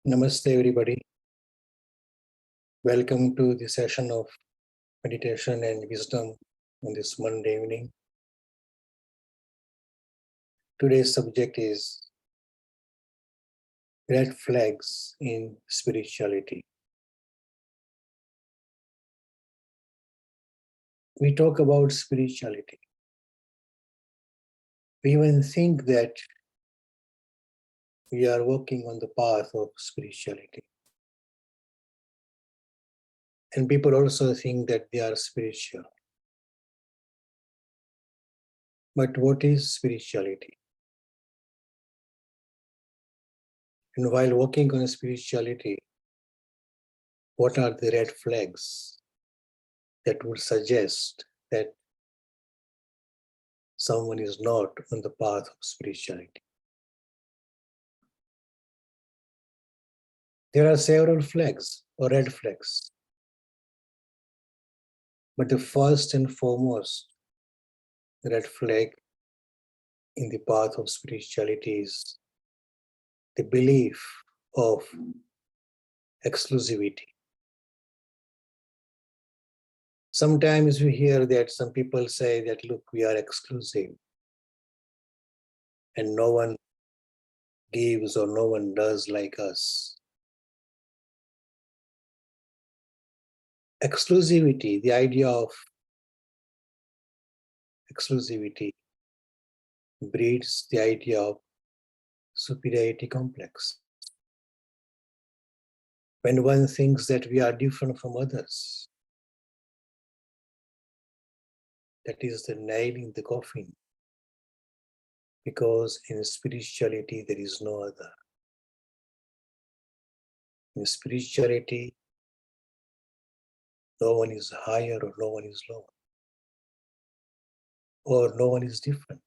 Namaste, everybody. Welcome to the session of meditation and wisdom on this Monday evening. Today's subject is red flags in spirituality. We talk about spirituality. We even think that we are walking on the path of spirituality. And people also think that they are spiritual. But what is spirituality? And while walking on spirituality, what are the red flags that would suggest that someone is not on the path of spirituality? There are several flags or red flags. But the first and foremost red flag in the path of spirituality is the belief of exclusivity. Sometimes we hear that some people say that, look, we are exclusive and no one gives or no one does like us. Exclusivity, the idea of exclusivity breeds the idea of superiority complex. When one thinks that we are different from others, that is the nail in the coffin. Because in spirituality, there is no other. In spirituality, no one is higher or no one is lower. Or no one is different.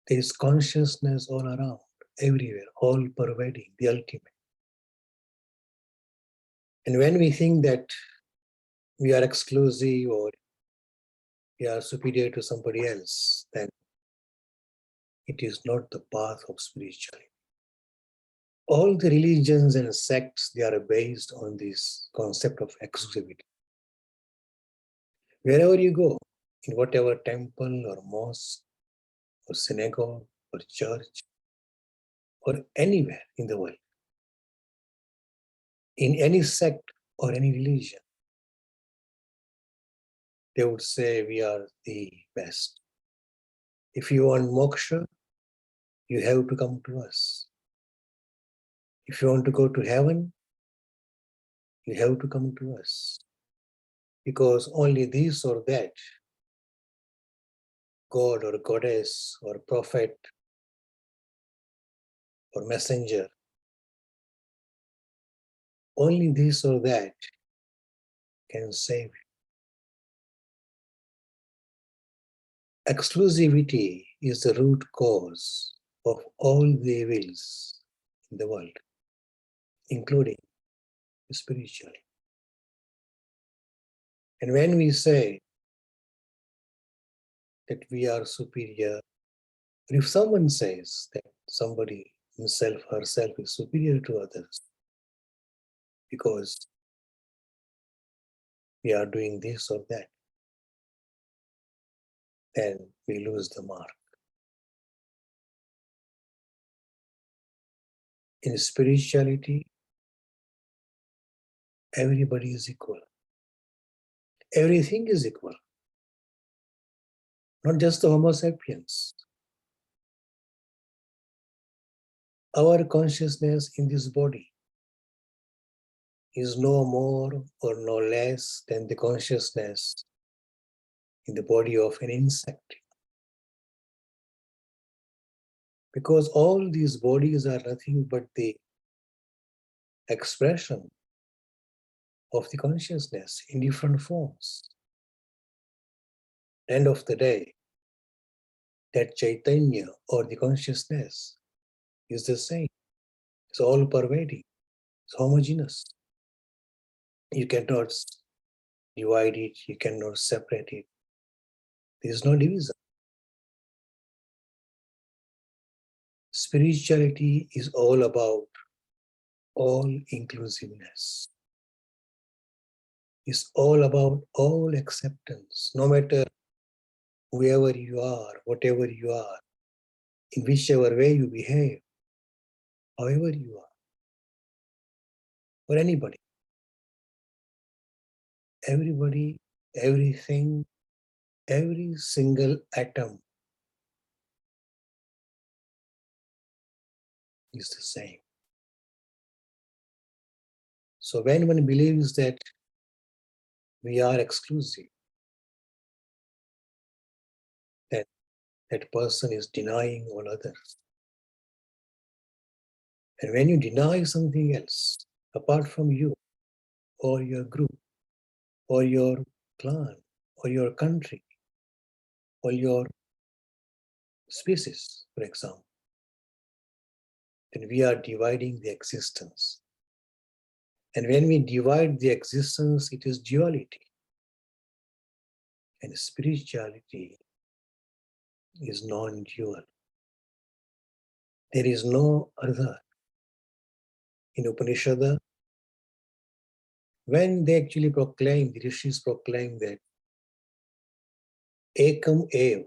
There is consciousness all around, everywhere, all pervading, the ultimate. And when we think that we are exclusive or we are superior to somebody else, then it is not the path of spirituality. All the religions and sects, they are based on this concept of exclusivity. Wherever you go, in whatever temple or mosque or synagogue or church or anywhere in the world, in any sect or any religion, they would say we are the best. If you want moksha, you have to come to us. If you want to go to heaven, you have to come to us. Because only this or that, God or goddess or prophet or messenger, only this or that can save you. Exclusivity is the root cause of all the evils in the world, including spiritual. And when we say that we are superior, or if someone says that somebody himself, herself is superior to others because we are doing this or that, then we lose the mark. In spirituality, everybody is equal. Everything is equal. Not just the Homo sapiens. Our consciousness in this body is no more or no less than the consciousness in the body of an insect. Because all these bodies are nothing but the expression of the consciousness in different forms. End of the day, that Chaitanya or the consciousness is the same. It's all pervading. It's homogeneous. You cannot divide it. You cannot separate it. There is no division. Spirituality is all about all inclusiveness. It's all about all acceptance, no matter whoever you are, whatever you are, in whichever way you behave, however you are, or anybody. Everybody, everything, every single atom is the same. So when one believes that we are exclusive, then that person is denying all others. And when you deny something else, apart from you, or your group, or your clan, or your country, or your species, for example, then we are dividing the existence. And when we divide the existence, it is duality. And spirituality is non-dual. There is no other. In Upanishad, when they actually proclaim, the rishis proclaim that Ekam Ev,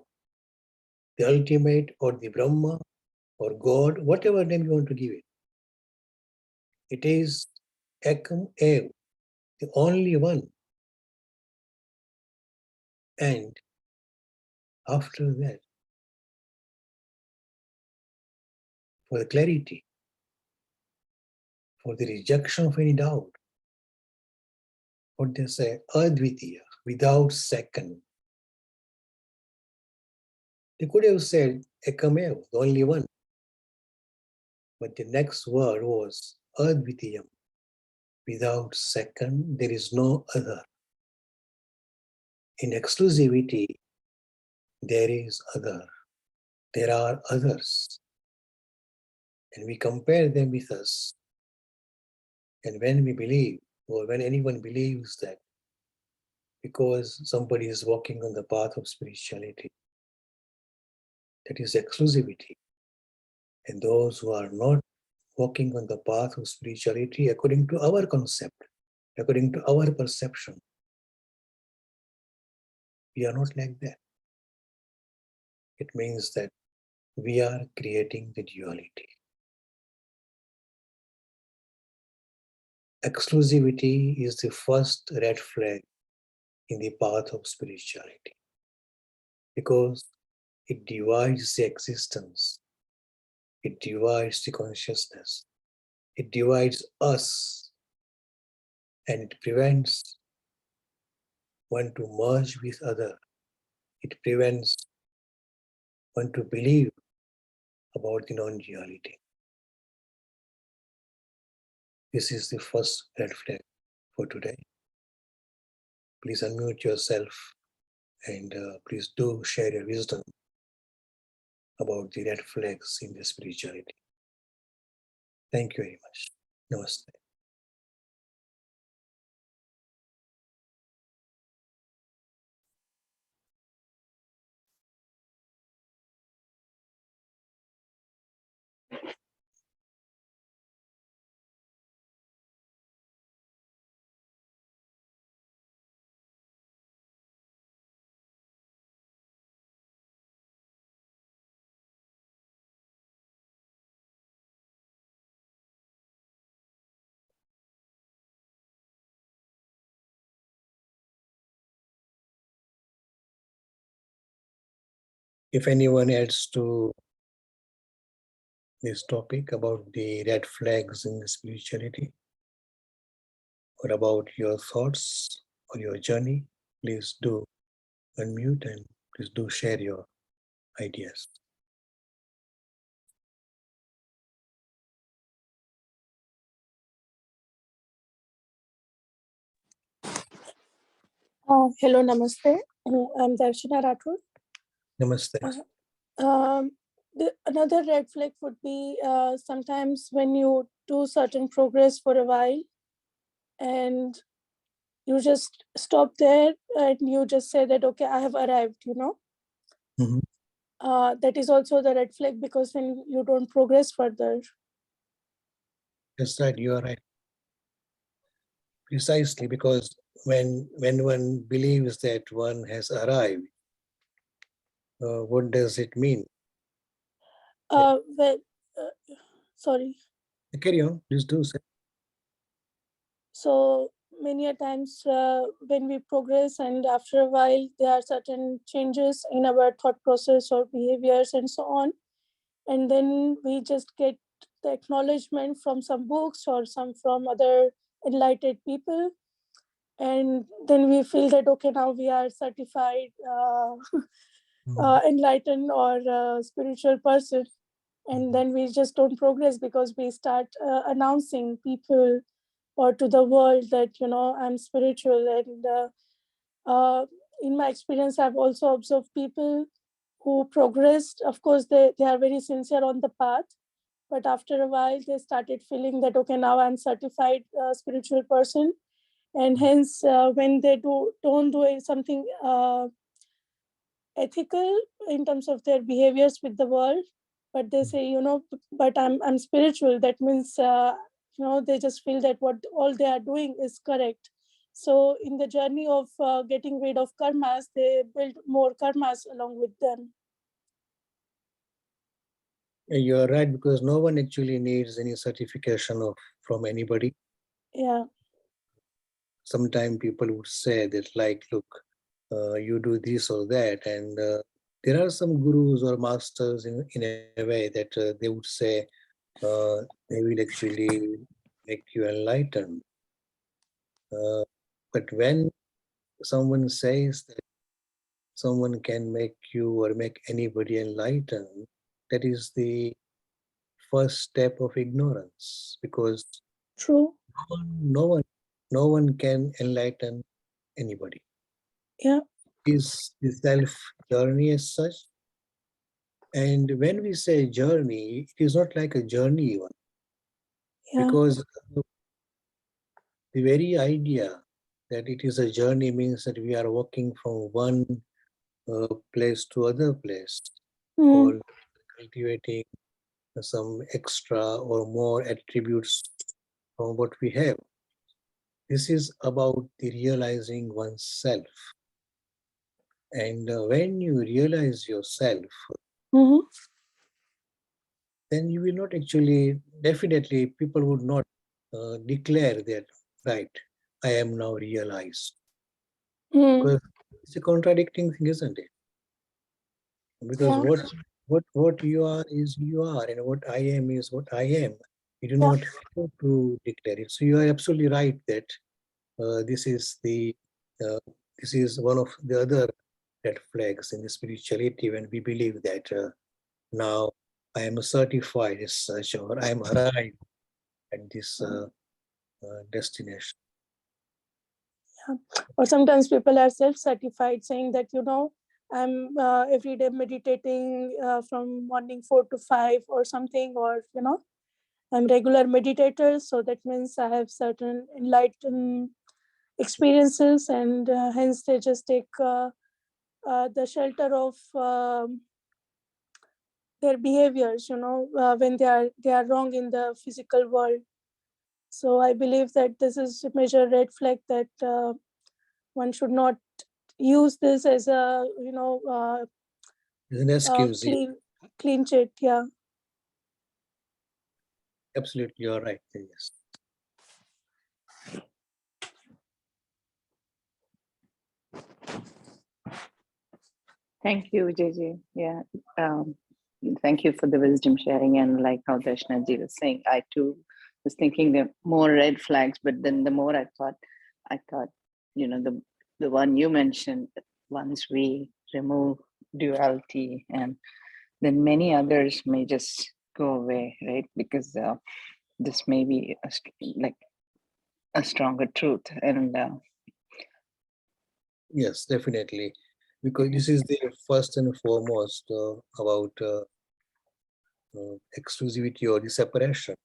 the ultimate or the Brahma or God, whatever name you want to give it, it is Ekam Ev, the only one. And after that, for the clarity, for the rejection of any doubt, what they say, Advitiya, without second. They could have said Ekamev, the only one. But the next word was Advitiyam. Without second, there is no other. In exclusivity, there is other. There are others. And we compare them with us. And when we believe, or when anyone believes that because somebody is walking on the path of spirituality, that is exclusivity. And those who are not walking on the path of spirituality according to our concept, according to our perception, we are not like that. It means that we are creating the duality. Exclusivity is the first red flag in the path of spirituality because it divides the existence, it divides the consciousness, it divides us, and it prevents one to merge with other. It prevents one to believe about the non-duality. This is the first red flag for today. Please unmute yourself and please do share your wisdom about the red flags in the spirituality. Thank you very much. Namaste. If anyone adds to this topic about the red flags in the spirituality or about your thoughts or your journey, please do unmute and please do share your ideas. Hello, namaste. I'm Darshana Rathod. Namaste. Another red flag would be sometimes when you do certain progress for a while and you just stop there and you just say that, okay, I have arrived, Mhm. that is also the red flag, because then you don't progress further. That's right, you are right. Precisely, because when one believes that one has arrived, what does it mean? Well, sorry. Carry on, please do say. So many a times when we progress, and after a while there are certain changes in our thought process or behaviors and so on, and then we just get the acknowledgement from some books or some from other enlightened people, and then we feel that okay, now we are certified enlightened or spiritual person, and then we just don't progress because we start announcing people or to the world that I'm spiritual. And in my experience, I've also observed people who progressed. Of course, they are very sincere on the path, but after a while they started feeling that okay, now I'm certified spiritual person, and hence when they don't do something ethical in terms of their behaviors with the world, but they say but I'm spiritual, that means they just feel that what all they are doing is correct. So in the journey of getting rid of karmas, they build more karmas along with them. You are right, because no one actually needs any certification from anybody. Yeah. Sometimes people would say that, like, look, you do this or that, and there are some gurus or masters in a way that they would say they will actually make you enlightened. But when someone says that someone can make you or make anybody enlightened, that is the first step of ignorance, because True. no one, no one can enlighten anybody. Yeah. Is the self journey as such. And when we say journey, it is not like a journey even, Yeah. because the very idea that it is a journey means that we are walking from one place to other place, Mm. or cultivating some extra or more attributes from what we have. This is about the realizing oneself. And when you realize yourself, Mm-hmm. then you will not actually, definitely, people would not declare that, right, I am now realized. Mm. Because it's a contradicting thing, isn't it? Because Yeah. what you are is you are, and what I am is what I am. You do Yeah. not have to declare it. So you are absolutely right that this is uh, this is one of the other red flags in the spirituality, when we believe that now I am certified as such, or I am arrived at this destination. Yeah. Or sometimes people are self-certified, saying that I'm every day meditating from morning 4 to 5 or something, or I'm regular meditator, so that means I have certain enlightened experiences, and hence they just take the shelter of their behaviors, when they are wrong in the physical world. So I believe that this is a major red flag, that one should not use this as a It's an excuse. clean chit. Yeah. Absolutely, you're right. Yes. Thank you, JJ. Yeah. Um, Thank you for the wisdom sharing. And like how Darshanaji was saying, I too was thinking there are more red flags, but then the more I thought, the one you mentioned, once we remove duality, and then many others may just go away, right? Because this may be like a stronger truth. And Yes, definitely. Because this is the first and foremost about exclusivity or the separation.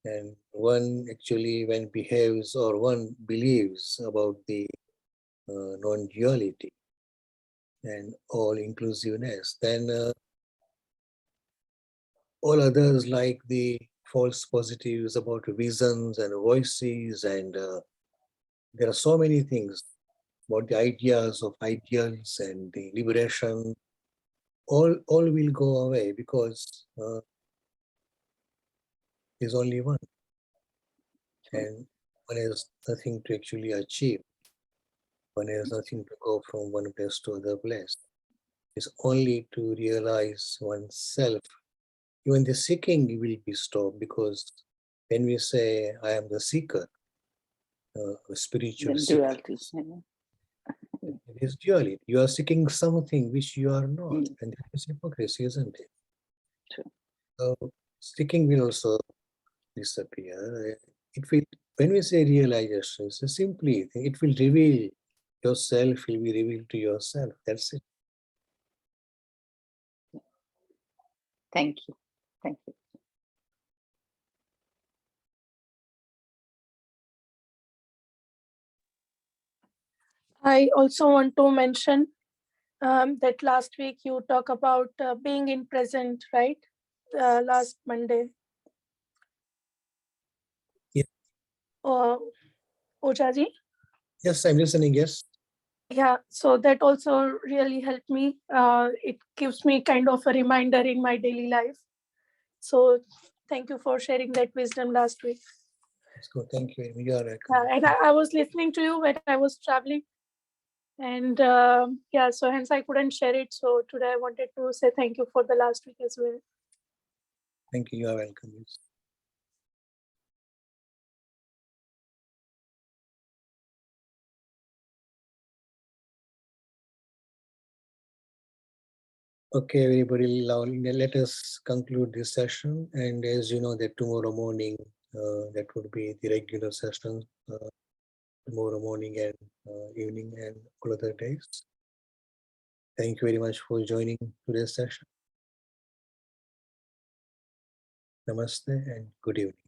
And one actually, when behaves or one believes about the non duality, and all inclusiveness, then all others like the false positives about reasons and voices, and there are so many things about the ideas of ideals and the liberation, all will go away because there's only one, and one has nothing to actually achieve. One has nothing to go from one place to other place. It's only to realize oneself. Even the seeking will be stopped, because when we say, I am the seeker, a spiritual The seeker, duality. it is duality. You are seeking something which you are not, Mm. and that is hypocrisy, isn't it? True. So seeking will also disappear. It will, when we say realization, it's a simply thing. It will reveal yourself, will be revealed to yourself. That's it. Thank you. Thank you. I also want to mention that last week you talk about being in present, right? Last Monday. Yeah. Ojaji? Yes, I'm listening. Yes. Yeah, so that also really helped me. It gives me kind of a reminder in my daily life. So thank you for sharing that wisdom last week. Let's go. Thank you. You are welcome. And I was listening to you when I was traveling. And yeah, so hence I couldn't share it. So today I wanted to say thank you for the last week as well. Thank you. You are welcome. Yes. Okay, everybody, let us conclude this session. And as you know, that tomorrow morning, that would be the regular session, tomorrow morning and evening and all other days. Thank you very much for joining today's session. Namaste and good evening.